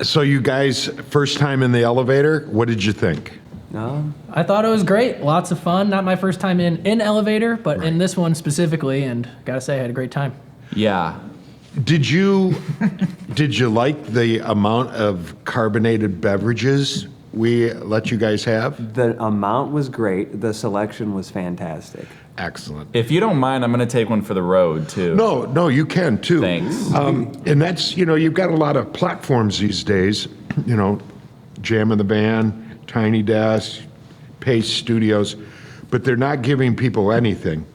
So you guys, first time in the elevator, what did you think? I thought it was great. Lots of fun. Not my first time in elevator, but in this one specifically, and gotta say I had a great time. Yeah. Did you like the amount of carbonated beverages we let you guys have? The amount was great. The selection was fantastic. Excellent. If you don't mind, I'm going to take one for the road, too. No, you can too. Thanks. And that's, you've got a lot of platforms these days, Jam in the Band, Tiny Desk, Pace Studios, but they're not giving people anything,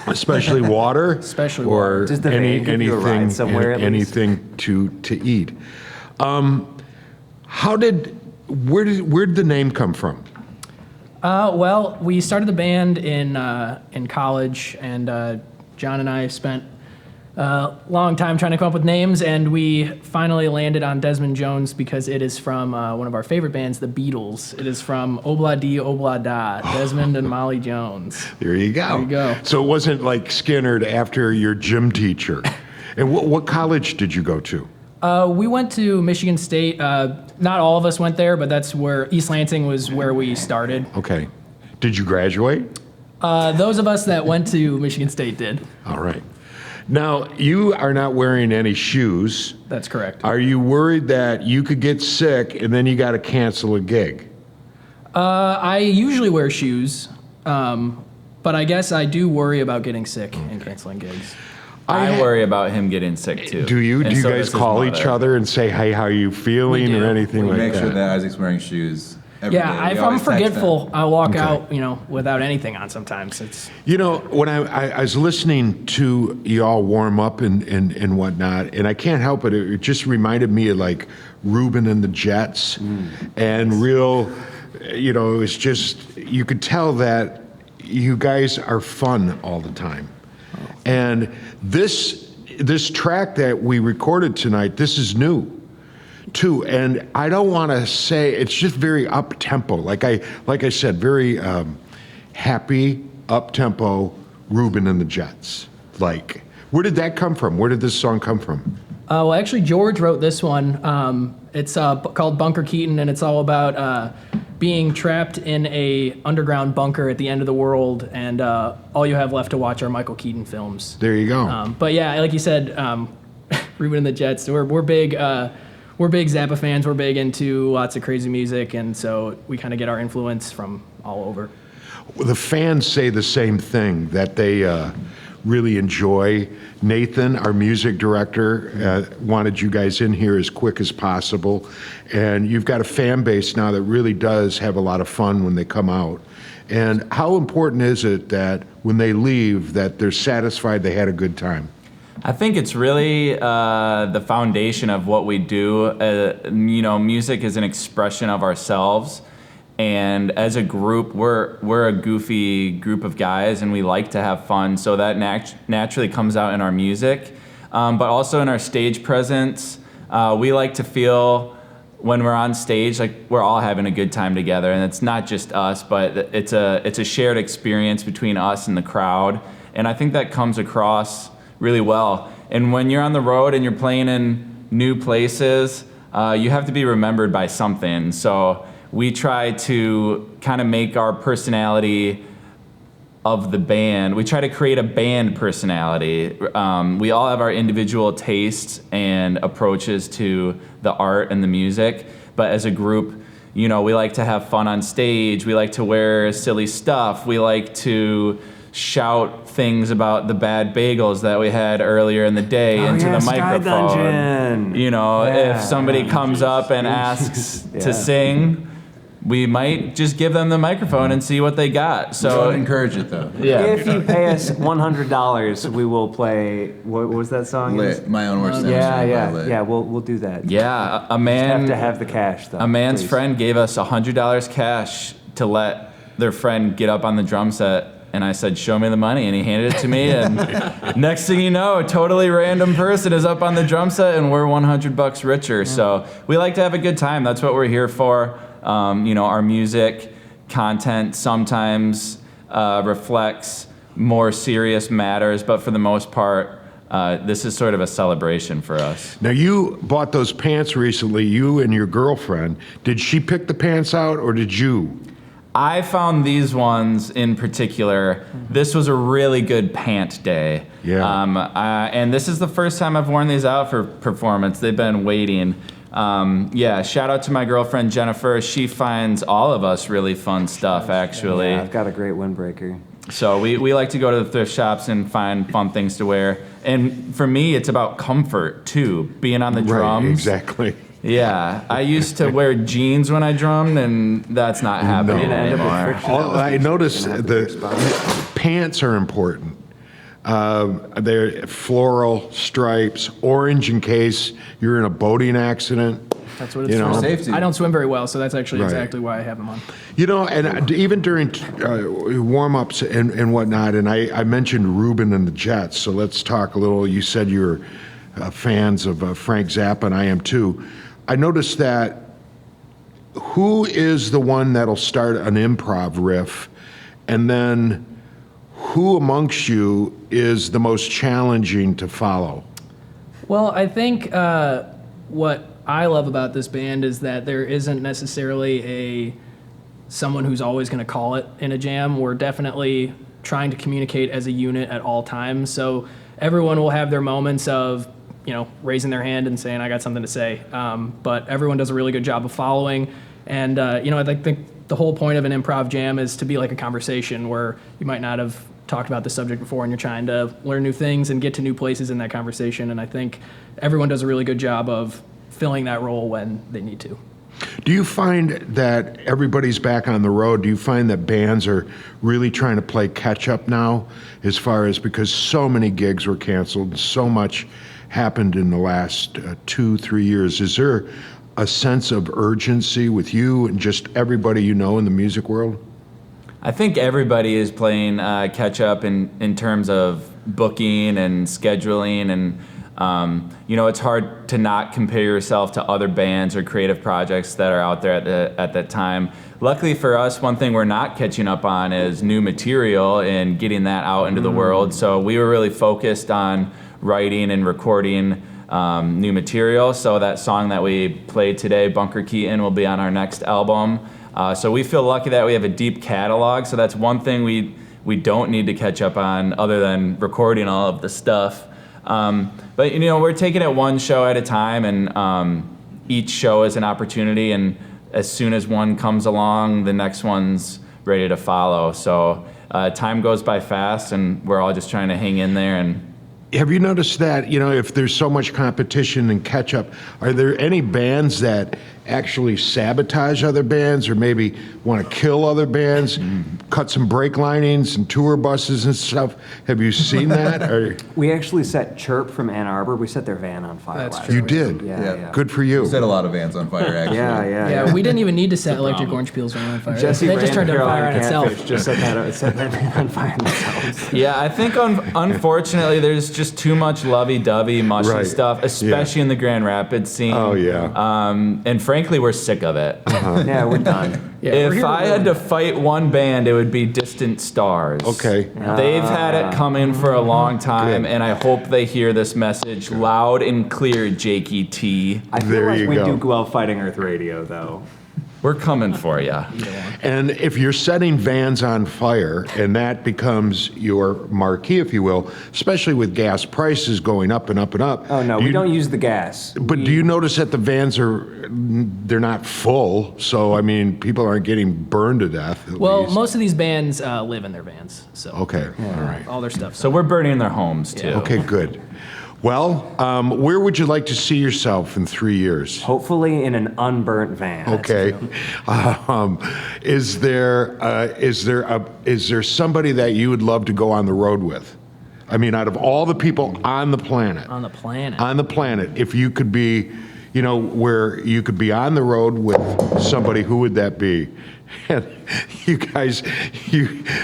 especially water, or Does the van give you a ride somewhere at least? anything to eat. Where did the name come from? Well, we started the band in college, and John and I spent a long time trying to come up with names, and we finally landed on Desmond Jones because it is from one of our favorite bands, the Beatles. It is from Obla Di Obla Da, Desmond and Molly Jones. There you go. There you go. So it wasn't like Skinnerd after your gym teacher. And what college did you go to? We went to Michigan State. Not all of us went there, but that's where East Lansing was where we started. Okay. Did you graduate? Those of us that went to Michigan State did. All right. Now, you are not wearing any shoes. That's correct. Are you worried that you could get sick and then you got to cancel a gig? I usually wear shoes, but I guess I do worry about getting sick and canceling gigs. I worry about him getting sick, too. Do you? And Do you so guys does his call mother. each other and say, hey, how are you feeling, We do. or anything We like make that? sure that Isaac's wearing shoes every day. Yeah, We if I'm always text him. forgetful, I'll walk Okay. out, without anything on sometimes. It's When I was listening to y'all warm up and whatnot, and I can't help it just reminded me of like Reuben and the Jets, and real, it was just, you could tell that you guys are fun all the time. And this track that we recorded tonight, this is new too, and I don't want to say, it's just very up tempo, like I said, very happy up tempo Reuben and the Jets. Like, where did that come from? Where did this song come from? well, actually, George wrote this one. It's called Bunker Keaton, and it's all about being trapped in a underground bunker at the end of the world, and all you have left to watch are Michael Keaton films. There you go. But yeah, like you said, Reuben and the Jets, we're big. We're big Zappa fans. We're big into lots of crazy music, and so we kind of get our influence from all over. The fans say the same thing, that they really enjoy. Nathan, our music director, wanted you guys in here as quick as possible. And you've got a fan base now that really does have a lot of fun when they come out. And how important is it that when they leave that they're satisfied they had a good time? I think it's really the foundation of what we do. Music is an expression of ourselves. And as a group, we're a goofy group of guys, and we like to have fun. So that naturally comes out in our music, but also in our stage presence. We like to feel when we're on stage like we're all having a good time together, and it's not just us, but it's a shared experience between us and the crowd. And I think that comes across really well. And when you're on the road and you're playing in new places, you have to be remembered by something. So we try to kind of make our personality of the band. We try to create a band personality. We all have our individual tastes and approaches to the art and the music, but as a group, we like to have fun on stage. We like to wear silly stuff. We like to shout things about the bad bagels that we had earlier in the day into the microphone. If somebody comes up and asks to sing, we might just give them the microphone and see what they got. So Don't encourage it though. yeah. If you pay us $100, we will play. What was that song? Lit, my own worst enemy. Yeah. We'll do that. Yeah, a Have man. to have the cash though. A man's please. friend gave us $100 cash to let their friend get up on the drum set, and I said, "Show me the money," and he handed it to me. And next thing you know, a totally random person is up on the drum set, and we're $100 richer. So we like to have a good time. That's what we're here for. Our music content sometimes reflects more serious matters, but for the most part, this is sort of a celebration for us. Now, you bought those pants recently, you and your girlfriend. Did she pick the pants out, or did you? I found these ones in particular. This was a really good pant day. Yeah. And this is the first time I've worn these out for performance. They've been waiting. Yeah, shout out to my girlfriend Jennifer. She finds all of us really fun stuff, actually. Yeah, I've got a great windbreaker. So we like to go to the thrift shops and find fun things to wear. And for me, it's about comfort, too, being on the drums. Right, exactly. Yeah, I used to wear jeans when I drummed, and that's not happening anymore. I noticed the pants are important. They're floral stripes, orange in case you're in a boating accident. That's what it's You know. for. Safety. I don't swim very well, so that's actually Right. exactly why I have them on. You know, and even during warm-ups and whatnot, and I mentioned Ruben and the Jets, so let's talk a little. You said you're fans of Frank Zappa, and I am too. I noticed that who is the one that'll start an improv riff, and then who amongst you is the most challenging to follow? Well, I think what I love about this band is that there isn't necessarily someone who's always going to call it in a jam. We're definitely trying to communicate as a unit at all times. So everyone will have their moments of, raising their hand and saying, I got something to say. But everyone does a really good job of following. And, I think the whole point of an improv jam is to be like a conversation where you might not have talked about the subject before and you're trying to learn new things and get to new places in that conversation. And I think everyone does a really good job of filling that role when they need to. Do you find that everybody's back on the road? Do you find that bands are really trying to play catch up now, as far as because so many gigs were canceled and so much happened in the last 2-3 years? Is there a sense of urgency with you and just everybody you know in the music world? I think everybody is playing catch up in terms of booking and scheduling, and it's hard to not compare yourself to other bands or creative projects that are out there at that time. Luckily for us, one thing we're not catching up on is new material and getting that out into the world. So we were really focused on writing and recording new material. So that song that we played today, Bunker Keaton, will be on our next album. So we feel lucky that we have a deep catalog. So that's one thing we don't need to catch up on, other than recording all of the stuff. But we're taking it one show at a time, and each show is an opportunity. And as soon as one comes along, the next one's ready to follow. So time goes by fast, and we're all just trying to hang in there. And Have you noticed that, if there's so much competition and catch up, are there any bands that actually sabotage other bands, or maybe want to kill other bands, cut some brake linings and tour buses and stuff? Have you seen that? Or We actually set Chirp from Ann Arbor. We set their van on fire That's last true. you week. did? Yeah. Good for you. Set a lot of vans on fire, actually. Yeah. We didn't even need to set Electric Orange Peel's van on fire. Jesse They just turned on fire on itself. Just set that van on fire themselves. yeah, I think unfortunately there's just too much lovey-dovey, mushy Right. stuff, especially in the Grand Rapids scene. Oh, yeah. And frankly, we're sick of it. Yeah, we're done. Yeah, we're If here I to had to fight one band, it would be Distant Stars. Okay. They've had it coming for a long time, Good. and I hope they hear this message loud and clear, Jakey T. I feel There like you we go. do well fighting Earth Radio, though. We're coming for you. And if you're setting vans on fire, and that becomes your marquee, if you will, especially with gas prices going up and up and up. Oh, no, we don't use the gas. But do you notice that the vans they're not full, so, people aren't getting burned to death, at Well, least. most of these bands live in their vans, so Okay, all right. all their stuff. So we're burning their homes, too. Okay, good. Well, where would you like to see yourself in 3 years? Hopefully in an unburnt van. Okay. Is there somebody that you would love to go on the road with? Out of all the people on the planet, on the planet. if you could be, where you could be on the road with somebody, who would that be? And you guys,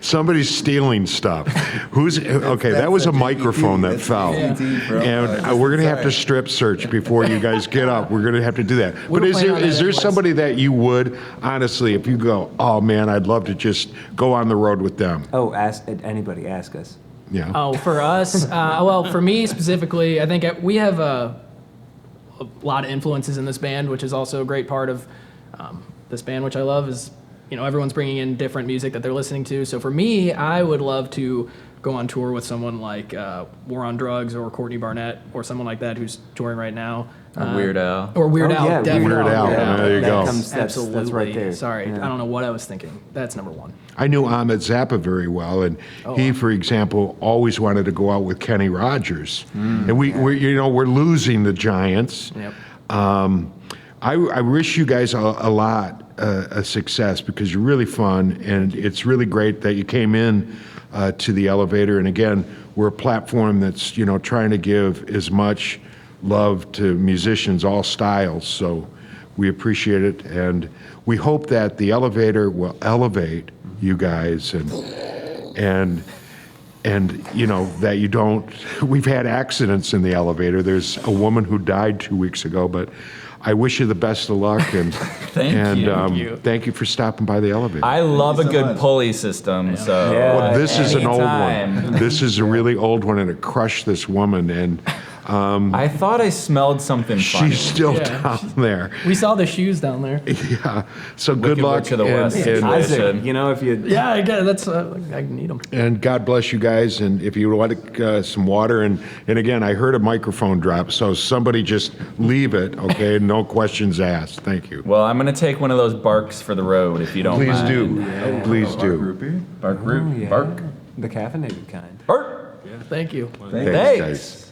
somebody's stealing stuff. Okay, that was a microphone that fell. And we're going to have to strip search before you guys get up. We're going to have to do that. We But were is planning there on that is there anyways. somebody that you would, honestly, if you go, oh man, I'd love to just go on the road with them? Oh, anybody, ask us. Yeah. Oh, for us, well, for me specifically, I think we have a lot of influences in this band, which is also a great part of this band, which I love. Is everyone's bringing in different music that they're listening to. So for me, I would love to go on tour with someone like War on Drugs or Courtney Barnett or someone like that who's touring right now. Weird Al. Or Weird Oh, Al, yeah, definitely. Weird Al. Yeah, There you that go. comes- Absolutely. That's right there. Sorry, Yeah. I don't know what I was thinking. That's number one. I knew Ahmed Zappa very well, and he, for example, always wanted to go out with Kenny Rogers. And we're losing the Giants. Yep. I wish you guys a lot of success because you're really fun, and it's really great that you came in to the Elevator. And again, we're a platform that's trying to give as much love to musicians, all styles. So we appreciate it, and we hope that the Elevator will elevate you guys, and that you don't. We've had accidents in the elevator. There's a woman who died 2 weeks ago, but I wish you the best of luck, and Thank you. Thank you for stopping by the elevator. I love a so good much. pulley system. So Yeah. Well, this is an old anytime. one. This is a really old one, and it crushed this woman, and I thought I smelled something funny. she's still Yeah. down there. We saw the shoes down there. Yeah. So good Wicked luck, Witch of the West. and Isaac. Isaac, if you Yeah, I get that's. I need them. and God bless you guys. And if you want some water, and again, I heard a microphone drop, so somebody just leave it, okay? No questions asked. Thank you. Well, I'm gonna take one of those barks for the road if you don't Please mind. do. Please do. Groupie? Bark root. yeah. Bark. the caffeinated kind. Bark. Thank you. Thanks, Thanks. guys.